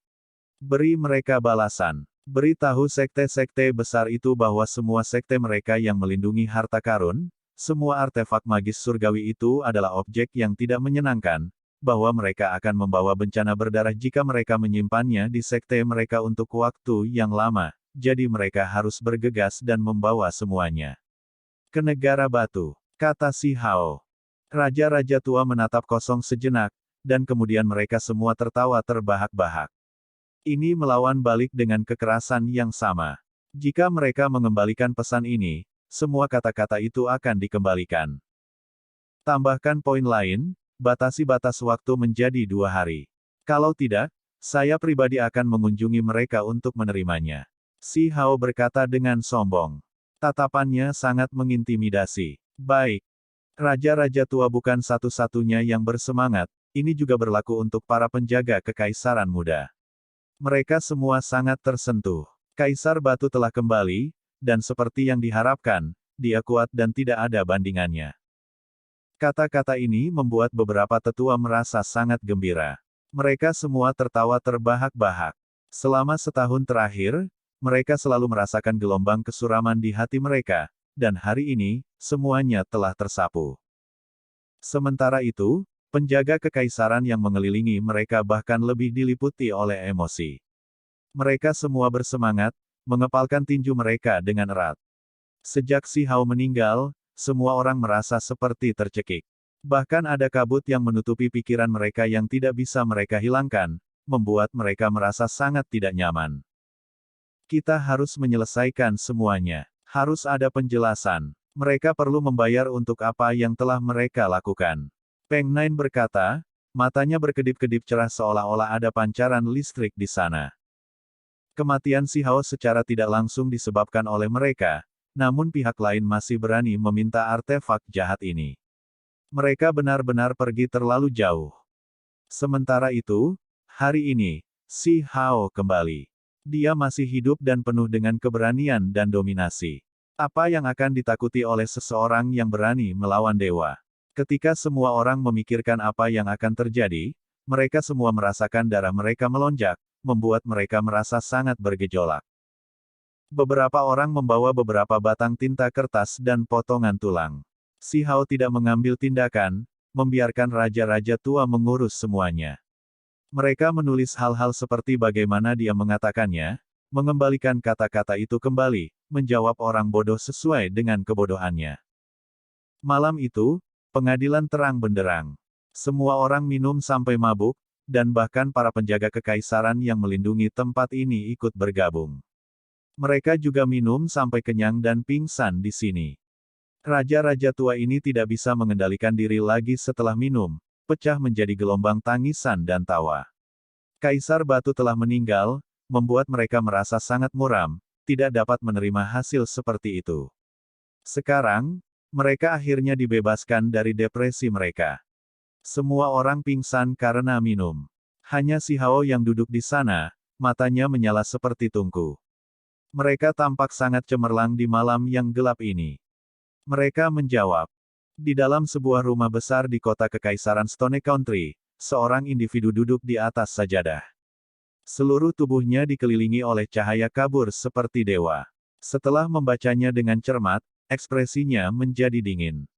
Beri mereka balasan. Beritahu sekte-sekte besar itu bahwa semua sekte mereka yang melindungi harta karun, semua artefak magis surgawi itu adalah objek yang tidak menyenangkan, bahwa mereka akan membawa bencana berdarah jika mereka menyimpannya di sekte mereka untuk waktu yang lama, jadi mereka harus bergegas dan membawa semuanya ke negara batu, kata Si Hao. Raja-raja tua menatap kosong sejenak, dan kemudian mereka semua tertawa terbahak-bahak. Ini melawan balik dengan kekerasan yang sama. Jika mereka mengembalikan pesan ini, semua kata-kata itu akan dikembalikan. Tambahkan poin lain, batasi batas waktu menjadi 2 hari. Kalau tidak, saya pribadi akan mengunjungi mereka untuk menerimanya. Si Hao berkata dengan sombong. Tatapannya sangat mengintimidasi. Baik. Raja-raja tua bukan satu-satunya yang bersemangat, ini juga berlaku untuk para penjaga kekaisaran muda. Mereka semua sangat tersentuh. Kaisar Batu telah kembali, dan seperti yang diharapkan, dia kuat dan tidak ada bandingannya. Kata-kata ini membuat beberapa tetua merasa sangat gembira. Mereka semua tertawa terbahak-bahak. Selama setahun terakhir, mereka selalu merasakan gelombang kesuraman di hati mereka, dan hari ini, semuanya telah tersapu. Sementara itu, penjaga kekaisaran yang mengelilingi mereka bahkan lebih diliputi oleh emosi. Mereka semua bersemangat, mengepalkan tinju mereka dengan erat. Sejak Si Hao meninggal, semua orang merasa seperti tercekik. Bahkan ada kabut yang menutupi pikiran mereka yang tidak bisa mereka hilangkan, membuat mereka merasa sangat tidak nyaman. Kita harus menyelesaikan semuanya. Harus ada penjelasan. Mereka perlu membayar untuk apa yang telah mereka lakukan. Peng Nine berkata, matanya berkedip-kedip cerah seolah-olah ada pancaran listrik di sana. Kematian Si Hao secara tidak langsung disebabkan oleh mereka, namun pihak lain masih berani meminta artefak jahat ini. Mereka benar-benar pergi terlalu jauh. Sementara itu, hari ini, Si Hao kembali. Dia masih hidup dan penuh dengan keberanian dan dominasi. Apa yang akan ditakuti oleh seseorang yang berani melawan dewa? Ketika semua orang memikirkan apa yang akan terjadi, mereka semua merasakan darah mereka melonjak, membuat mereka merasa sangat bergejolak. Beberapa orang membawa beberapa batang tinta kertas dan potongan tulang. Si Hao tidak mengambil tindakan, membiarkan raja-raja tua mengurus semuanya. Mereka menulis hal-hal seperti bagaimana dia mengatakannya, mengembalikan kata-kata itu kembali, menjawab orang bodoh sesuai dengan kebodohannya. Malam itu, pengadilan terang benderang. Semua orang minum sampai mabuk, dan bahkan para penjaga kekaisaran yang melindungi tempat ini ikut bergabung. Mereka juga minum sampai kenyang dan pingsan di sini. Raja-raja tua ini tidak bisa mengendalikan diri lagi setelah minum, pecah menjadi gelombang tangisan dan tawa. Kaisar Batu telah meninggal, membuat mereka merasa sangat muram, tidak dapat menerima hasil seperti itu. Sekarang, mereka akhirnya dibebaskan dari depresi mereka. Semua orang pingsan karena minum. Hanya Si Hao yang duduk di sana, matanya menyala seperti tungku. Mereka tampak sangat cemerlang di malam yang gelap ini. Mereka menjawab. Di dalam sebuah rumah besar di kota kekaisaran Stone Country, seorang individu duduk di atas sajadah. Seluruh tubuhnya dikelilingi oleh cahaya kabur seperti dewa. Setelah membacanya dengan cermat, ekspresinya menjadi dingin.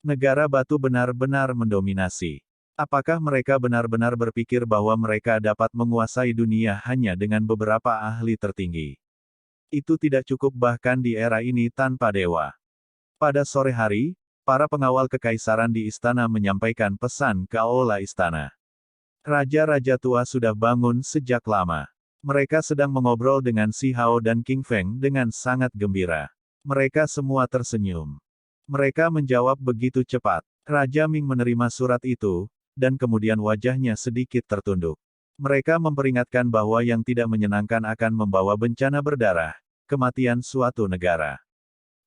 Negara batu benar-benar mendominasi. Apakah mereka benar-benar berpikir bahwa mereka dapat menguasai dunia hanya dengan beberapa ahli tertinggi? Itu tidak cukup bahkan di era ini tanpa dewa. Pada sore hari, para pengawal kekaisaran di istana menyampaikan pesan ke aula istana. Raja-raja tua sudah bangun sejak lama. Mereka sedang mengobrol dengan Si Hao dan King Feng dengan sangat gembira. Mereka semua tersenyum. Mereka menjawab begitu cepat. Raja Ming menerima surat itu, dan kemudian wajahnya sedikit tertunduk. Mereka memperingatkan bahwa yang tidak menyenangkan akan membawa bencana berdarah, kematian suatu negara.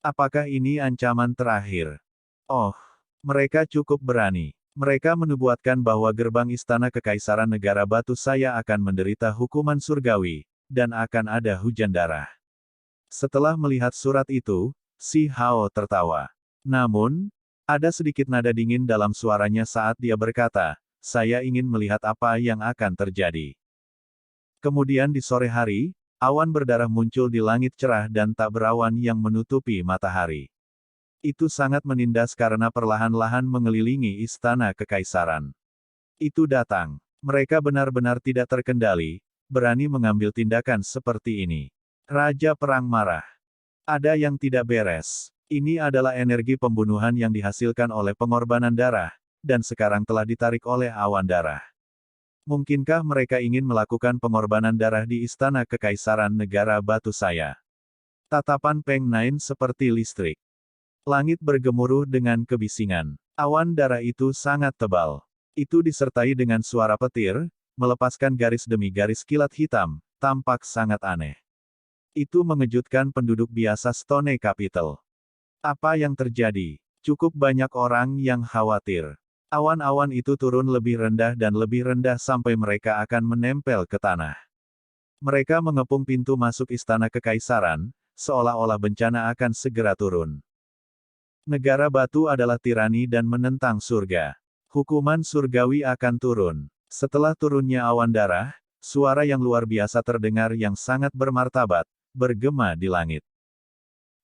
Apakah ini ancaman terakhir? Oh, mereka cukup berani. Mereka menubuatkan bahwa gerbang istana kekaisaran negara batu saya akan menderita hukuman surgawi, dan akan ada hujan darah. Setelah melihat surat itu, Si Hao tertawa. Namun, ada sedikit nada dingin dalam suaranya saat dia berkata, saya ingin melihat apa yang akan terjadi. Kemudian di sore hari, awan berdarah muncul di langit cerah dan tak berawan yang menutupi matahari. Itu sangat menindas karena perlahan-lahan mengelilingi istana kekaisaran. Itu datang. Mereka benar-benar tidak terkendali, berani mengambil tindakan seperti ini. Raja Perang marah. Ada yang tidak beres. Ini adalah energi pembunuhan yang dihasilkan oleh pengorbanan darah, dan sekarang telah ditarik oleh awan darah. Mungkinkah mereka ingin melakukan pengorbanan darah di istana kekaisaran negara batu saya? Tatapan Peng Nain seperti listrik. Langit bergemuruh dengan kebisingan. Awan darah itu sangat tebal. Itu disertai dengan suara petir, melepaskan garis demi garis kilat hitam, tampak sangat aneh. Itu mengejutkan penduduk biasa Stone Capital. Apa yang terjadi? Cukup banyak orang yang khawatir. Awan-awan itu turun lebih rendah dan lebih rendah sampai mereka akan menempel ke tanah. Mereka mengepung pintu masuk istana kekaisaran, seolah-olah bencana akan segera turun. Negara batu adalah tirani dan menentang surga. Hukuman surgawi akan turun. Setelah turunnya awan darah, suara yang luar biasa terdengar yang sangat bermartabat, bergema di langit.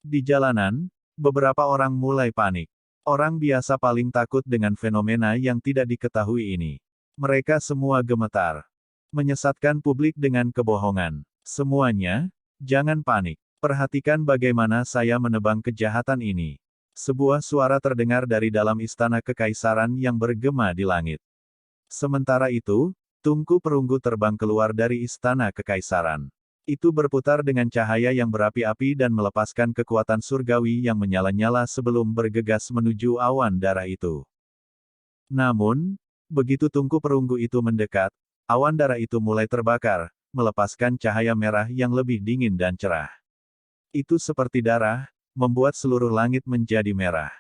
Di jalanan, beberapa orang mulai panik. Orang biasa paling takut dengan fenomena yang tidak diketahui ini. Mereka semua gemetar. Menyesatkan publik dengan kebohongan. Semuanya, jangan panik. Perhatikan bagaimana saya menebang kejahatan ini. Sebuah suara terdengar dari dalam istana kekaisaran yang bergema di langit. Sementara itu, tungku perunggu terbang keluar dari istana kekaisaran. Itu berputar dengan cahaya yang berapi-api dan melepaskan kekuatan surgawi yang menyala-nyala sebelum bergegas menuju awan darah itu. Namun, begitu tungku perunggu itu mendekat, awan darah itu mulai terbakar, melepaskan cahaya merah yang lebih dingin dan cerah. Itu seperti darah, membuat seluruh langit menjadi merah.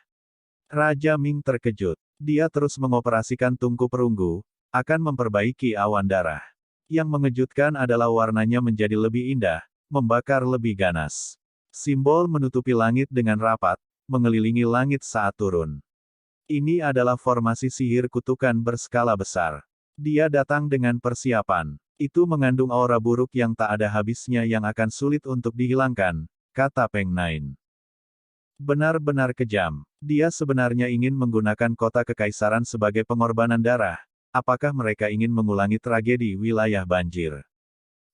Raja Ming terkejut. Dia terus mengoperasikan tungku perunggu, akan memperbaiki awan darah. Yang mengejutkan adalah warnanya menjadi lebih indah, membakar lebih ganas. Simbol menutupi langit dengan rapat, mengelilingi langit saat turun. Ini adalah formasi sihir kutukan berskala besar. Dia datang dengan persiapan. Itu mengandung aura buruk yang tak ada habisnya yang akan sulit untuk dihilangkan, kata Peng Nain. Benar-benar kejam. Dia sebenarnya ingin menggunakan kota kekaisaran sebagai pengorbanan darah. Apakah mereka ingin mengulangi tragedi wilayah banjir?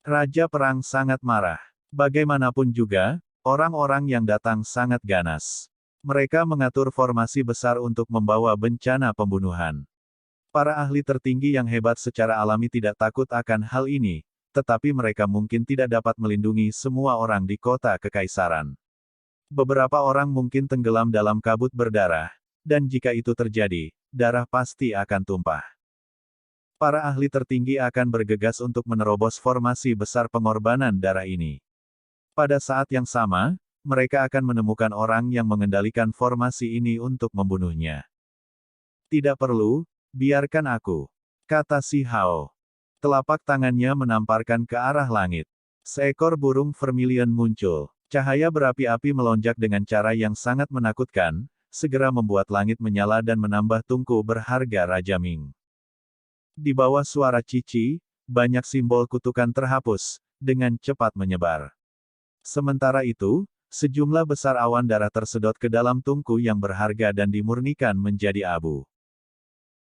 Raja Perang sangat marah. Bagaimanapun juga, orang-orang yang datang sangat ganas. Mereka mengatur formasi besar untuk membawa bencana pembunuhan. Para ahli tertinggi yang hebat secara alami tidak takut akan hal ini, tetapi mereka mungkin tidak dapat melindungi semua orang di kota kekaisaran. Beberapa orang mungkin tenggelam dalam kabut berdarah, dan jika itu terjadi, darah pasti akan tumpah. Para ahli tertinggi akan bergegas untuk menerobos formasi besar pengorbanan darah ini. Pada saat yang sama, mereka akan menemukan orang yang mengendalikan formasi ini untuk membunuhnya. Tidak perlu, biarkan aku, kata Si Hao. Telapak tangannya menamparkan ke arah langit. Seekor burung vermilion muncul. Cahaya berapi-api melonjak dengan cara yang sangat menakutkan, segera membuat langit menyala dan menambah tungku berharga Raja Ming. Di bawah suara Cici, banyak simbol kutukan terhapus, dengan cepat menyebar. Sementara itu, sejumlah besar awan darah tersedot ke dalam tungku yang berharga dan dimurnikan menjadi abu.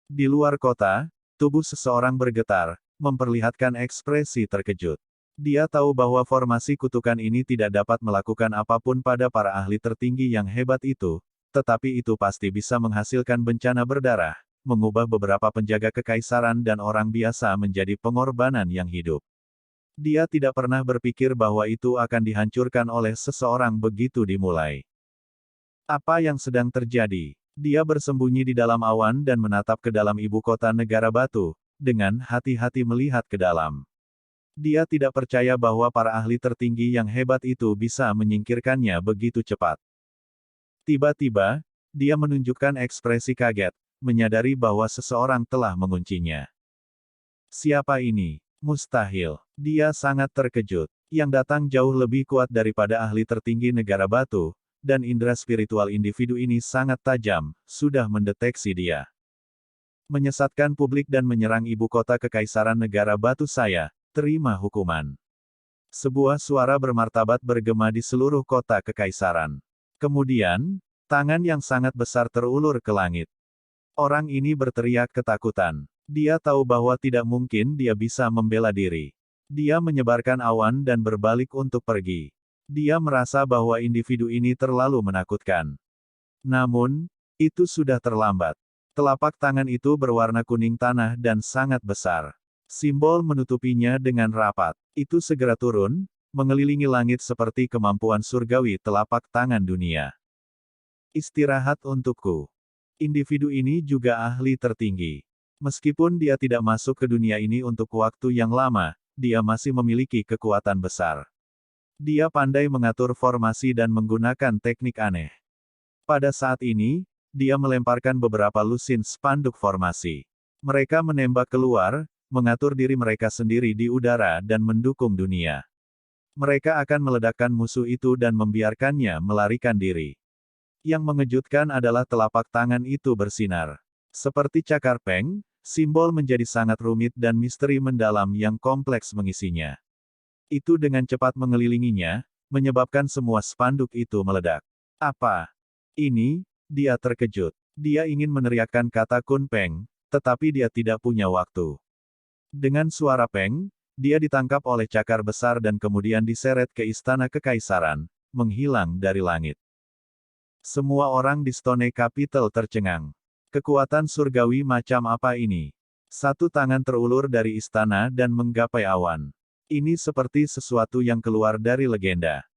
Di luar kota, tubuh seseorang bergetar, memperlihatkan ekspresi terkejut. Dia tahu bahwa formasi kutukan ini tidak dapat melakukan apapun pada para ahli tertinggi yang hebat itu, tetapi itu pasti bisa menghasilkan bencana berdarah, mengubah beberapa penjaga kekaisaran dan orang biasa menjadi pengorbanan yang hidup. Dia tidak pernah berpikir bahwa itu akan dihancurkan oleh seseorang begitu dimulai. Apa yang sedang terjadi? Dia bersembunyi di dalam awan dan menatap ke dalam ibu kota negara batu, dengan hati-hati melihat ke dalam. Dia tidak percaya bahwa para ahli tertinggi yang hebat itu bisa menyingkirkannya begitu cepat. Tiba-tiba, dia menunjukkan ekspresi kaget, menyadari bahwa seseorang telah menguncinya. Siapa ini? Mustahil. Dia sangat terkejut. Yang datang jauh lebih kuat daripada ahli tertinggi negara batu, dan indera spiritual individu ini sangat tajam, sudah mendeteksi dia. Menyesatkan publik dan menyerang ibu kota kekaisaran negara batu saya, terima hukuman. Sebuah suara bermartabat bergema di seluruh kota kekaisaran. Kemudian, tangan yang sangat besar terulur ke langit. Orang ini berteriak ketakutan. Dia tahu bahwa tidak mungkin dia bisa membela diri. Dia menyebarkan awan dan berbalik untuk pergi. Dia merasa bahwa individu ini terlalu menakutkan. Namun, itu sudah terlambat. Telapak tangan itu berwarna kuning tanah dan sangat besar. Simbol menutupinya dengan rapat. Itu segera turun, mengelilingi langit seperti kemampuan surgawi telapak tangan dunia. Istirahat untukku. Individu ini juga ahli tertinggi. Meskipun dia tidak masuk ke dunia ini untuk waktu yang lama, dia masih memiliki kekuatan besar. Dia pandai mengatur formasi dan menggunakan teknik aneh. Pada saat ini, dia melemparkan beberapa lusin spanduk formasi. Mereka menembak keluar, mengatur diri mereka sendiri di udara dan mendukung dunia. Mereka akan meledakkan musuh itu dan membiarkannya melarikan diri. Yang mengejutkan adalah telapak tangan itu bersinar. Seperti cakar peng, simbol menjadi sangat rumit dan misteri mendalam yang kompleks mengisinya. Itu dengan cepat mengelilinginya, menyebabkan semua spanduk itu meledak. Apa? Ini? Dia terkejut. Dia ingin meneriakkan kata Kun Peng, tetapi dia tidak punya waktu. Dengan suara peng, dia ditangkap oleh cakar besar dan kemudian diseret ke istana kekaisaran, menghilang dari langit. Semua orang di Stone Capital tercengang. Kekuatan surgawi macam apa ini? Satu tangan terulur dari istana dan menggapai awan. Ini seperti sesuatu yang keluar dari legenda.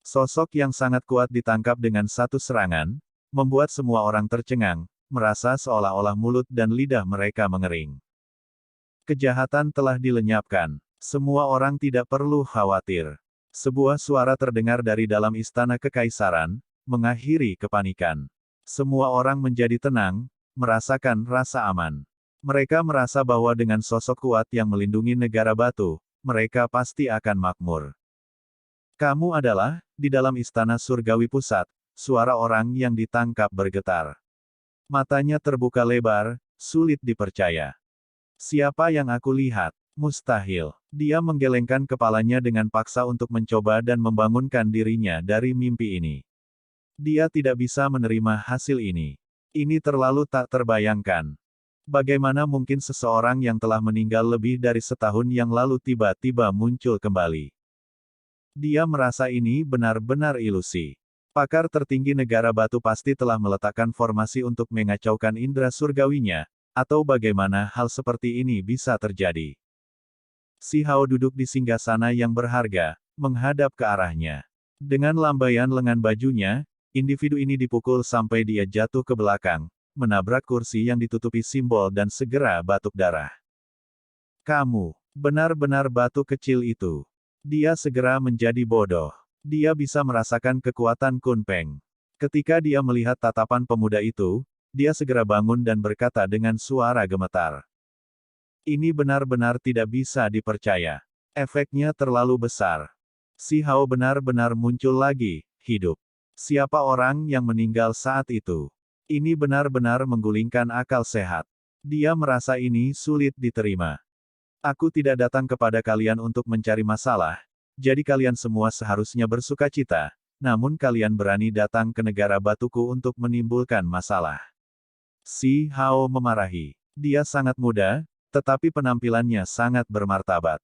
Sosok yang sangat kuat ditangkap dengan satu serangan, membuat semua orang tercengang, merasa seolah-olah mulut dan lidah mereka mengering. Kejahatan telah dilenyapkan. Semua orang tidak perlu khawatir. Sebuah suara terdengar dari dalam istana kekaisaran, mengakhiri kepanikan. Semua orang menjadi tenang, merasakan rasa aman. Mereka merasa bahwa dengan sosok kuat yang melindungi negara batu, mereka pasti akan makmur. Kamu adalah, di dalam istana surgawi pusat, suara orang yang ditangkap bergetar. Matanya terbuka lebar, sulit dipercaya. Siapa yang aku lihat? Mustahil. Dia menggelengkan kepalanya dengan paksa untuk mencoba dan membangunkan dirinya dari mimpi ini. Dia tidak bisa menerima hasil ini. Ini terlalu tak terbayangkan. Bagaimana mungkin seseorang yang telah meninggal lebih dari setahun yang lalu tiba-tiba muncul kembali? Dia merasa ini benar-benar ilusi. Pakar tertinggi negara batu pasti telah meletakkan formasi untuk mengacaukan indera surgawinya, atau bagaimana hal seperti ini bisa terjadi? Si Hao duduk di singgasana yang berharga, menghadap ke arahnya. Dengan lambaian lengan bajunya, individu ini dipukul sampai dia jatuh ke belakang, menabrak kursi yang ditutupi simbol dan segera batuk darah. Kamu, benar-benar batu kecil itu. Dia segera menjadi bodoh. Dia bisa merasakan kekuatan Kunpeng. Ketika dia melihat tatapan pemuda itu, dia segera bangun dan berkata dengan suara gemetar. Ini benar-benar tidak bisa dipercaya. Efeknya terlalu besar. Si Hao benar-benar muncul lagi, hidup. Siapa orang yang meninggal saat itu? Ini benar-benar menggulingkan akal sehat. Dia merasa ini sulit diterima. Aku tidak datang kepada kalian untuk mencari masalah, jadi kalian semua seharusnya bersukacita, namun kalian berani datang ke negara batuku untuk menimbulkan masalah. Si Hao memarahi. Dia sangat muda, tetapi penampilannya sangat bermartabat.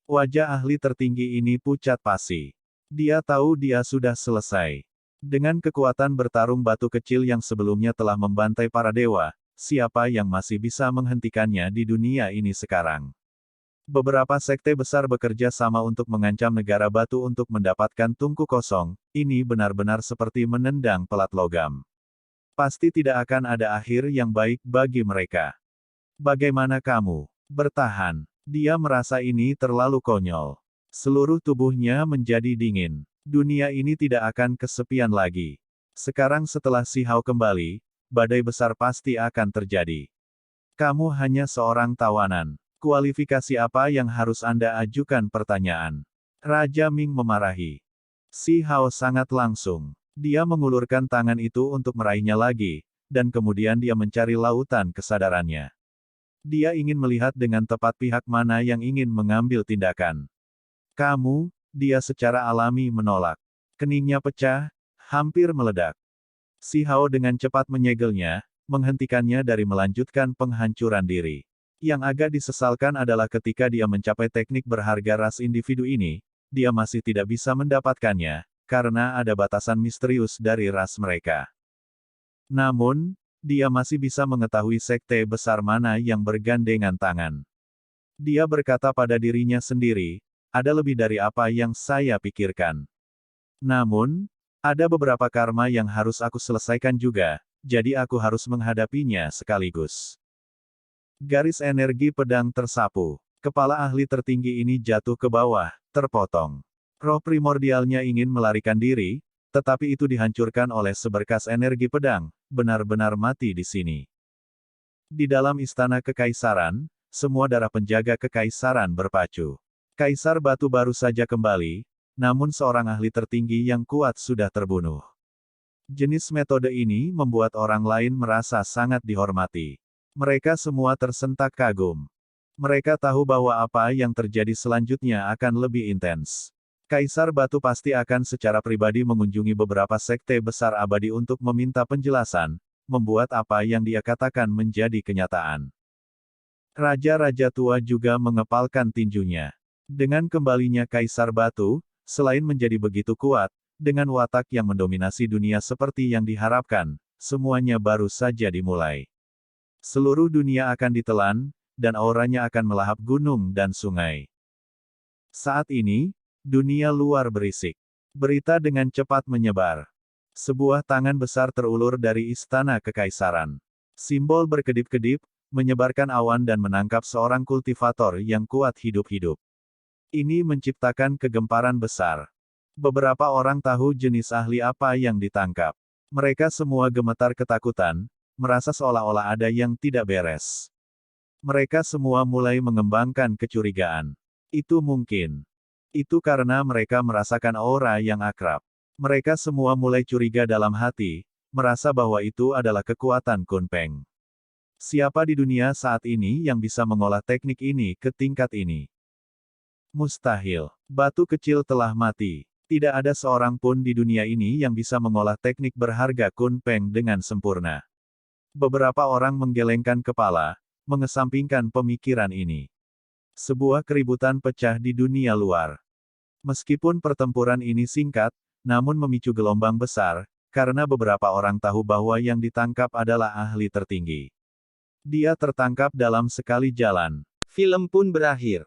Wajah ahli tertinggi ini pucat pasi. Dia tahu dia sudah selesai. Dengan kekuatan bertarung batu kecil yang sebelumnya telah membantai para dewa, siapa yang masih bisa menghentikannya di dunia ini sekarang? Beberapa sekte besar bekerja sama untuk mengancam negara batu untuk mendapatkan tungku kosong, ini benar-benar seperti menendang pelat logam. Pasti tidak akan ada akhir yang baik bagi mereka. Bagaimana kamu bertahan? Dia merasa ini terlalu konyol. Seluruh tubuhnya menjadi dingin. Dunia ini tidak akan kesepian lagi. Sekarang setelah Si Hao kembali, badai besar pasti akan terjadi. Kamu hanya seorang tawanan. Kualifikasi apa yang harus Anda ajukan pertanyaan? Raja Ming memarahi. Si Hao sangat langsung. Dia mengulurkan tangan itu untuk meraihnya lagi, dan kemudian dia mencari lautan kesadarannya. Dia ingin melihat dengan tepat pihak mana yang ingin mengambil tindakan. Kamu, dia secara alami menolak. Keningnya pecah, hampir meledak. Si Hao dengan cepat menyegelnya, menghentikannya dari melanjutkan penghancuran diri. Yang agak disesalkan adalah ketika dia mencapai teknik berharga ras individu ini, dia masih tidak bisa mendapatkannya, karena ada batasan misterius dari ras mereka. Namun, dia masih bisa mengetahui sekte besar mana yang bergandengan tangan. Dia berkata pada dirinya sendiri, ada lebih dari apa yang saya pikirkan. Namun, ada beberapa karma yang harus aku selesaikan juga, jadi aku harus menghadapinya sekaligus. Garis energi pedang tersapu. Kepala ahli tertinggi ini jatuh ke bawah, terpotong. Roh primordialnya ingin melarikan diri, tetapi itu dihancurkan oleh seberkas energi pedang, benar-benar mati di sini. Di dalam istana kekaisaran, semua darah penjaga kekaisaran berpacu. Kaisar batu baru saja kembali, namun seorang ahli tertinggi yang kuat sudah terbunuh. Jenis metode ini membuat orang lain merasa sangat dihormati. Mereka semua tersentak kagum. Mereka tahu bahwa apa yang terjadi selanjutnya akan lebih intens. Kaisar Batu pasti akan secara pribadi mengunjungi beberapa sekte besar abadi untuk meminta penjelasan, membuat apa yang dia katakan menjadi kenyataan. Raja-raja tua juga mengepalkan tinjunya. Dengan kembalinya Kaisar Batu, selain menjadi begitu kuat, dengan watak yang mendominasi dunia seperti yang diharapkan, semuanya baru saja dimulai. Seluruh dunia akan ditelan, dan auranya akan melahap gunung dan sungai. Saat ini, dunia luar berisik. Berita dengan cepat menyebar. Sebuah tangan besar terulur dari istana kekaisaran. Simbol berkedip-kedip, menyebarkan awan dan menangkap seorang kultivator yang kuat hidup-hidup. Ini menciptakan kegemparan besar. Beberapa orang tahu jenis ahli apa yang ditangkap. Mereka semua gemetar ketakutan, merasa seolah-olah ada yang tidak beres. Mereka semua mulai mengembangkan kecurigaan. Itu mungkin. Itu karena mereka merasakan aura yang akrab. Mereka semua mulai curiga dalam hati, merasa bahwa itu adalah kekuatan Kunpeng. Siapa di dunia saat ini yang bisa mengolah teknik ini ke tingkat ini? Mustahil. Batu kecil telah mati. Tidak ada seorang pun di dunia ini yang bisa mengolah teknik berharga Kunpeng dengan sempurna. Beberapa orang menggelengkan kepala, mengesampingkan pemikiran ini. Sebuah keributan pecah di dunia luar. Meskipun pertempuran ini singkat, namun memicu gelombang besar, karena beberapa orang tahu bahwa yang ditangkap adalah ahli tertinggi. Dia tertangkap dalam sekali jalan. Film pun berakhir.